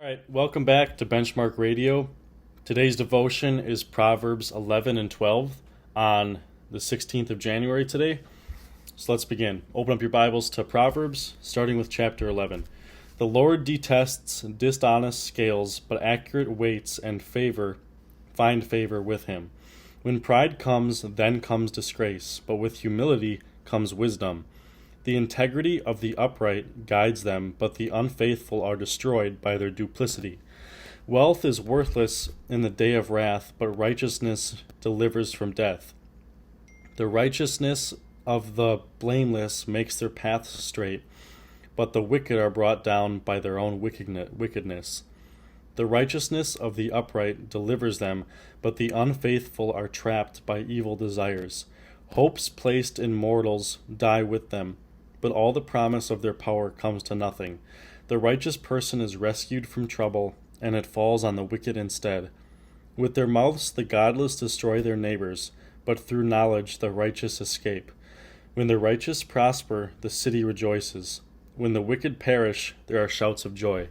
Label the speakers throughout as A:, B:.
A: All right, welcome back to Benchmark Radio. Today's devotion is Proverbs 11 and 12 on the 16th of January today. So let's begin. Open up your Bibles to Proverbs, starting with chapter 11. The Lord detests dishonest scales, but accurate weights and find favor with him. When pride comes, then comes disgrace, but with humility comes wisdom. The integrity of the upright guides them, but the unfaithful are destroyed by their duplicity. Wealth is worthless in the day of wrath, but righteousness delivers from death. The righteousness of the blameless makes their paths straight, but the wicked are brought down by their own wickedness. The righteousness of the upright delivers them, but the unfaithful are trapped by evil desires. Hopes placed in mortals die with them, but all the promise of their power comes to nothing. The righteous person is rescued from trouble, and it falls on the wicked instead. With their mouths the godless destroy their neighbors, but through knowledge the righteous escape. When the righteous prosper, the city rejoices. When the wicked perish, there are shouts of joy.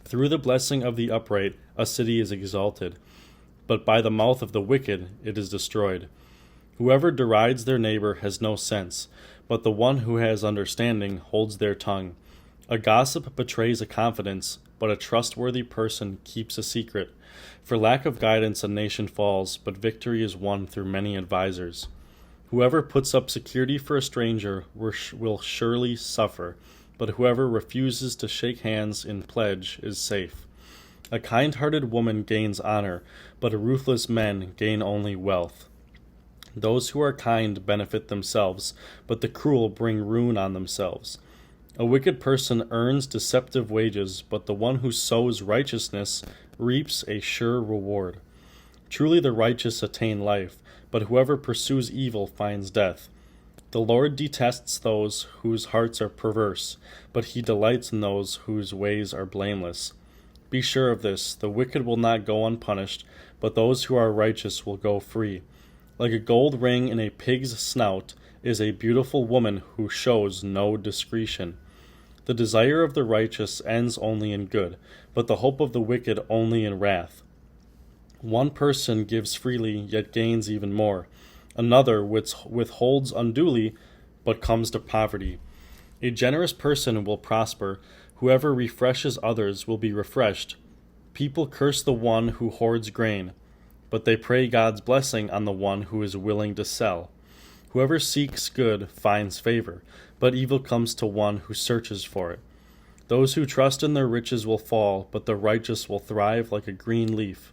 A: Through the blessing of the upright, a city is exalted, but by the mouth of the wicked it is destroyed. Whoever derides their neighbor has no sense, but the one who has understanding holds their tongue. A gossip betrays a confidence, but a trustworthy person keeps a secret. For lack of guidance a nation falls, but victory is won through many advisers. Whoever puts up security for a stranger will surely suffer, but whoever refuses to shake hands in pledge is safe. A kind-hearted woman gains honor, but ruthless men gain only wealth. Those who are kind benefit themselves, but the cruel bring ruin on themselves. A wicked person earns deceptive wages, but the one who sows righteousness reaps a sure reward. Truly the righteous attain life, but whoever pursues evil finds death. The Lord detests those whose hearts are perverse, but he delights in those whose ways are blameless. Be sure of this, the wicked will not go unpunished, but those who are righteous will go free. Like a gold ring in a pig's snout is a beautiful woman who shows no discretion. The desire of the righteous ends only in good, but the hope of the wicked only in wrath. One person gives freely, yet gains even more. Another withholds unduly, but comes to poverty. A generous person will prosper. Whoever refreshes others will be refreshed. People curse the one who hoards grain, but they pray God's blessing on the one who is willing to sell. Whoever seeks good finds favor, but evil comes to one who searches for it. Those who trust in their riches will fall, but the righteous will thrive like a green leaf.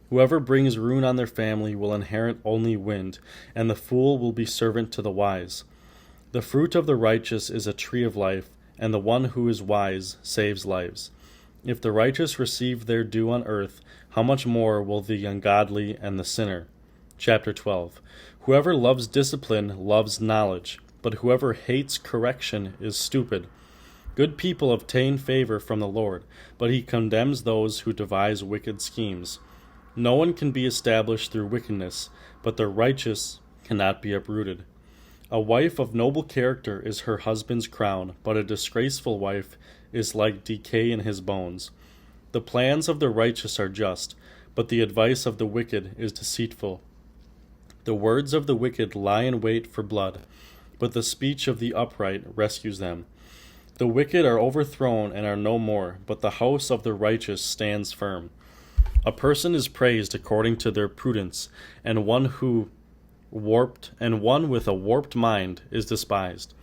A: Whoever brings ruin on their family will inherit only wind, and the fool will be servant to the wise. The fruit of the righteous is a tree of life, and the one who is wise saves lives. If the righteous receive their due on earth, how much more will the ungodly and the sinner? Chapter 12. Whoever loves discipline loves knowledge, but whoever hates correction is stupid. Good people obtain favor from the Lord, but he condemns those who devise wicked schemes. No one can be established through wickedness, but the righteous cannot be uprooted. A wife of noble character is her husband's crown, but a disgraceful wife is like decay in his bones. The plans of the righteous are just, but the advice of the wicked is deceitful. The words of the wicked lie in wait for blood, but the speech of the upright rescues them. The wicked are overthrown and are no more, but the house of the righteous stands firm. A person is praised according to their prudence, and one with a warped mind is despised.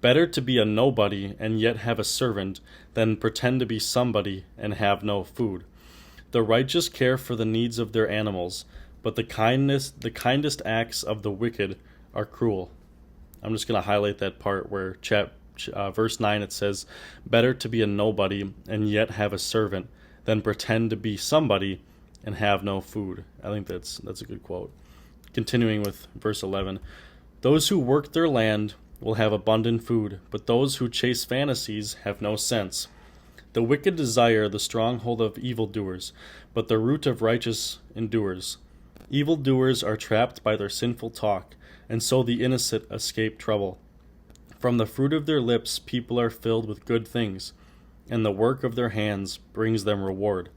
A: Better to be a nobody and yet have a servant than pretend to be somebody and have no food. The righteous care for the needs of their animals, but the kindest acts of the wicked are cruel. I'm just going to highlight that part where verse 9 it says, better to be a nobody and yet have a servant than pretend to be somebody and have no food. I think that's a good quote. Continuing with verse 11, those who work their land will have abundant food, but those who chase fantasies have no sense. The wicked desire the stronghold of evildoers, but the root of righteous endures. Evildoers are trapped by their sinful talk, and so the innocent escape trouble. From the fruit of their lips people are filled with good things, and the work of their hands brings them reward.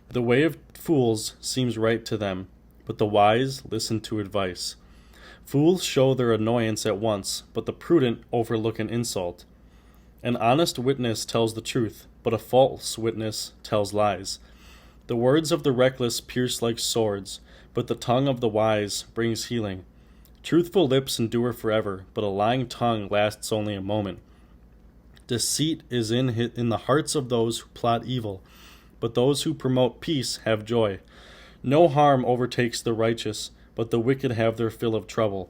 A: The way of fools seems right to them, but the wise listen to advice. Fools show their annoyance at once, but the prudent overlook an insult. An honest witness tells the truth, but a false witness tells lies. The words of the reckless pierce like swords, but the tongue of the wise brings healing. Truthful lips endure forever, but a lying tongue lasts only a moment. Deceit is in the hearts of those who plot evil, but those who promote peace have joy. No harm overtakes the righteous, but the wicked have their fill of trouble.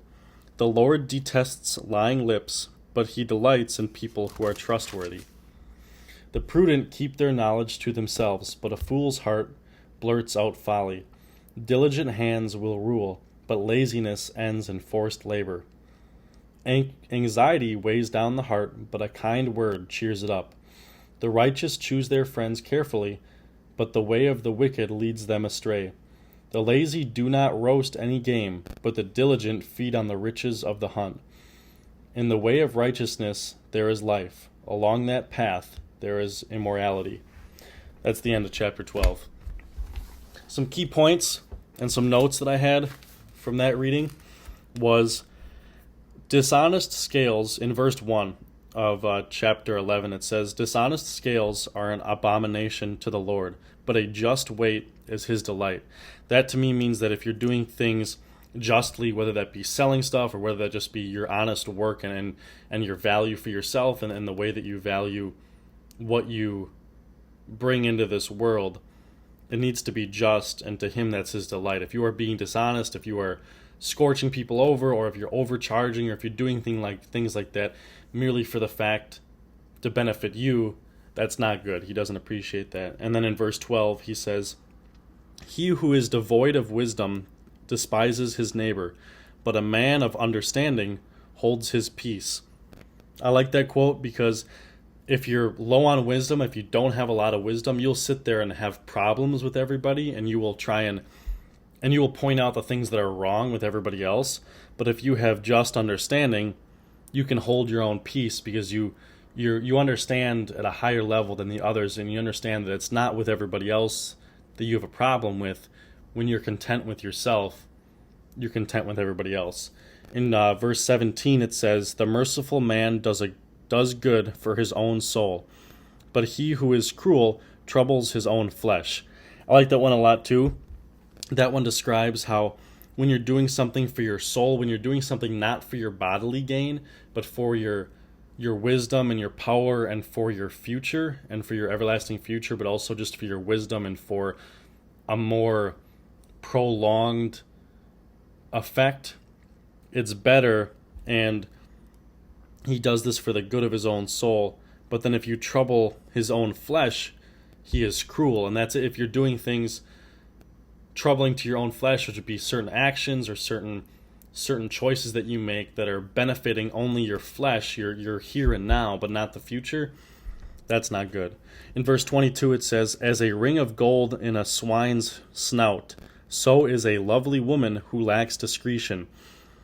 A: The Lord detests lying lips, but he delights in people who are trustworthy. The prudent keep their knowledge to themselves, but a fool's heart blurts out folly. Diligent hands will rule, but laziness ends in forced labor. Anxiety weighs down the heart, but a kind word cheers it up. The righteous choose their friends carefully, but the way of the wicked leads them astray. The lazy do not roast any game, but the diligent feed on the riches of the hunt. In the way of righteousness there is life. Along that path there is immorality. That's the end of chapter 12. Some key points and some notes that I had from that reading was dishonest scales. In verse 1 of chapter 11, it says, "Dishonest scales are an abomination to the Lord, but a just weight is his delight." That to me means that if you're doing things justly, whether that be selling stuff or whether that just be your honest work and your value for yourself and the way that you value what you bring into this world, it needs to be just, and to him that's his delight. If you are being dishonest, if you are scorching people over, or if you're overcharging, or if you're doing things like that merely for the fact to benefit you, that's not good. He doesn't appreciate that. And then in verse 12 he says, "He who is devoid of wisdom despises his neighbor, but a man of understanding holds his peace." I like that quote because if you're low on wisdom, if you don't have a lot of wisdom, you'll sit there and have problems with everybody, and you will try and you will point out the things that are wrong with everybody else. But if you have just understanding, you can hold your own peace because you understand at a higher level than the others, and you understand that it's not with everybody else that you have a problem with. When you're content with yourself, you're content with everybody else. In verse 17 it says, "The merciful man does good for his own soul, but he who is cruel troubles his own flesh." I like that one a lot too. That one describes how when you're doing something for your soul, when you're doing something not for your bodily gain, but for your wisdom and your power and for your future and for your everlasting future, but also just for your wisdom and for a more prolonged effect, it's better. And he does this for the good of his own soul. But then if you trouble his own flesh, he is cruel. And that's it. If you're doing things troubling to your own flesh, which would be certain actions or certain choices that you make that are benefiting only your flesh, your here and now, but not the future, that's not good. In verse 22 it says, "As a ring of gold in a swine's snout, so is a lovely woman who lacks discretion."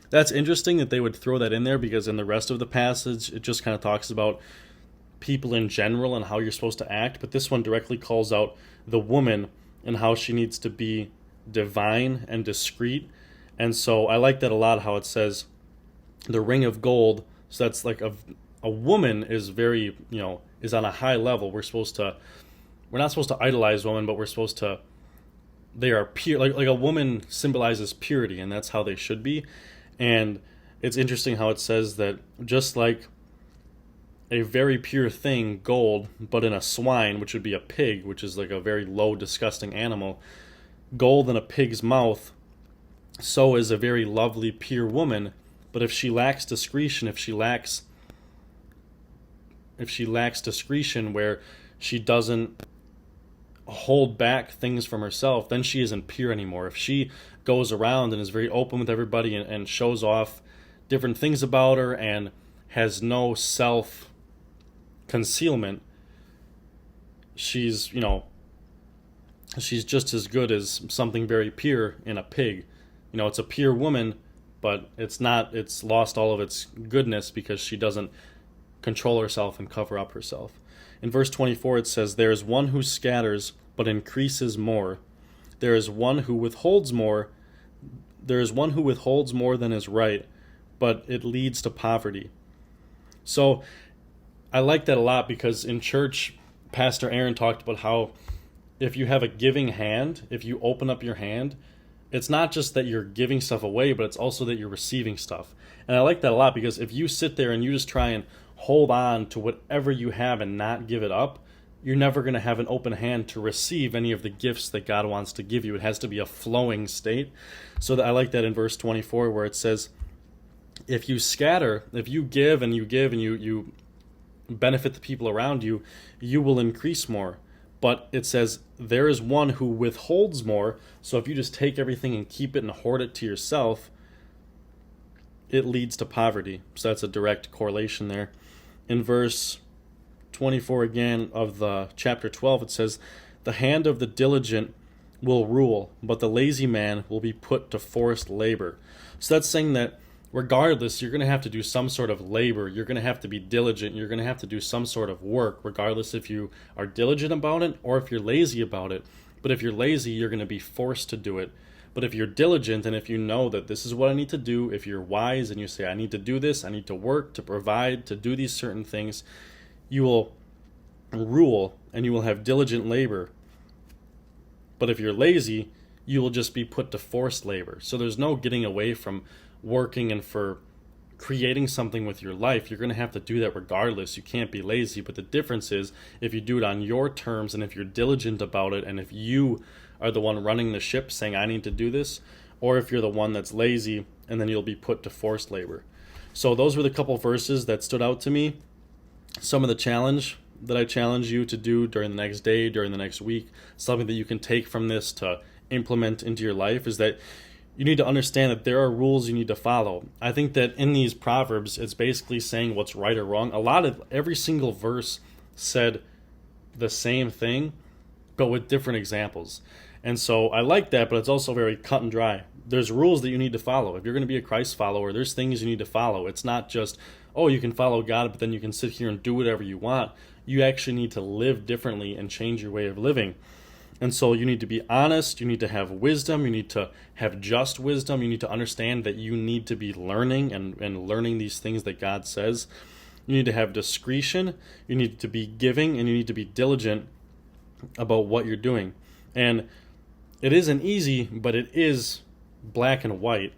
A: That's interesting that they would throw that in there, because in the rest of the passage it just kind of talks about people in general and how you're supposed to act, but this one directly calls out the woman and how she needs to be divine and discreet. And so I like that a lot, how it says the ring of gold. So that's like a woman is very, is on a high level. We're not supposed to idolize women, but we're supposed to, they are pure. Like a woman symbolizes purity, and that's how they should be. And it's interesting how it says that just like a very pure thing, gold, but in a swine, which would be a pig, which is like a very low, disgusting animal, gold in a pig's mouth, so is a very lovely, pure woman. But if she lacks discretion, if she lacks discretion where she doesn't hold back things from herself, then she isn't pure anymore. If she goes around and is very open with everybody and shows off different things about her and has no self concealment, she's just as good as something very pure in a pig. It's a pure woman, but it's lost all of its goodness because she doesn't control herself and cover up herself. In verse 24 it says, "There is one who scatters but increases more. There is one who withholds more. There is one who withholds more than is right, but it leads to poverty." So I like that a lot because in church, Pastor Aaron talked about how if you have a giving hand, if you open up your hand, it's not just that you're giving stuff away, but it's also that you're receiving stuff. And I like that a lot because if you sit there and you just try and hold on to whatever you have and not give it up, you're never going to have an open hand to receive any of the gifts that God wants to give you. It has to be a flowing state. So that I like that in verse 24 where it says, if you scatter, if you give and you benefit the people around you, you will increase more. But it says there is one who withholds more. So if you just take everything and keep it and hoard it to yourself, it leads to poverty. So that's a direct correlation there. In verse 24 again of the chapter 12, it says, "The hand of the diligent will rule, but the lazy man will be put to forced labor." So that's saying that regardless, you're going to have to do some sort of labor. You're going to have to be diligent. You're going to have to do some sort of work, regardless if you are diligent about it or if you're lazy about it. But if you're lazy, you're going to be forced to do it. But if you're diligent and if you know that this is what I need to do, if you're wise and you say, I need to do this, I need to work, to provide, to do these certain things, you will rule and you will have diligent labor. But if you're lazy, you will just be put to forced labor. So there's no getting away from working and for creating something with your life. You're going to have to do that regardless. You can't be lazy. But the difference is if you do it on your terms and if you're diligent about it and if you are the one running the ship saying, I need to do this, or if you're the one that's lazy and then you'll be put to forced labor. So those were the couple verses that stood out to me. Some of the challenge that I challenge you to do during the next day, during the next week, something that you can take from this to implement into your life is that you need to understand that there are rules you need to follow. I think that in these Proverbs, it's basically saying what's right or wrong. Every single verse said the same thing, but with different examples. And so I like that, but it's also very cut and dry. There's rules that you need to follow. If you're going to be a Christ follower, there's things you need to follow. It's not just, oh, you can follow God, but then you can sit here and do whatever you want. You actually need to live differently and change your way of living. And so you need to be honest, you need to have wisdom, you need to have just wisdom, you need to understand that you need to be learning and learning these things that God says. You need to have discretion, you need to be giving, and you need to be diligent about what you're doing. And it isn't easy, but it is black and white.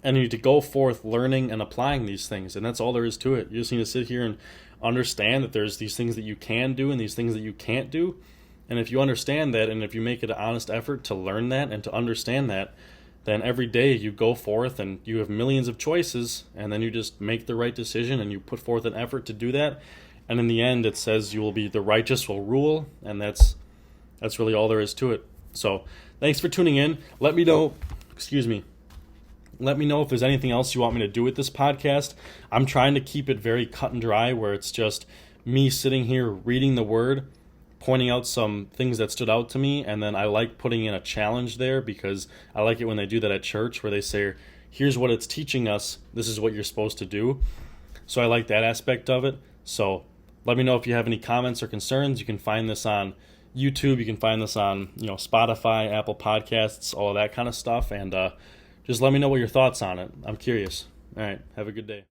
A: And you need to go forth learning and applying these things. And that's all there is to it. You just need to sit here and understand that there's these things that you can do and these things that you can't do. And if you understand that, and if you make it an honest effort to learn that and to understand that, then every day you go forth and you have millions of choices, and then you just make the right decision and you put forth an effort to do that. And in the end, it says you will be the righteous will rule, and that's really all there is to it. So thanks for tuning in. Let me know if there's anything else you want me to do with this podcast. I'm trying to keep it very cut and dry, where it's just me sitting here reading the word, pointing out some things that stood out to me, and then I like putting in a challenge there because I like it when they do that at church where they say, here's what it's teaching us, this is what you're supposed to do. So I like that aspect of it. So let me know if you have any comments or concerns. You can find this on YouTube, you can find this on Spotify, Apple Podcasts, all of that kind of stuff, and just let me know what your thoughts on it. I'm curious. All right, have a good day.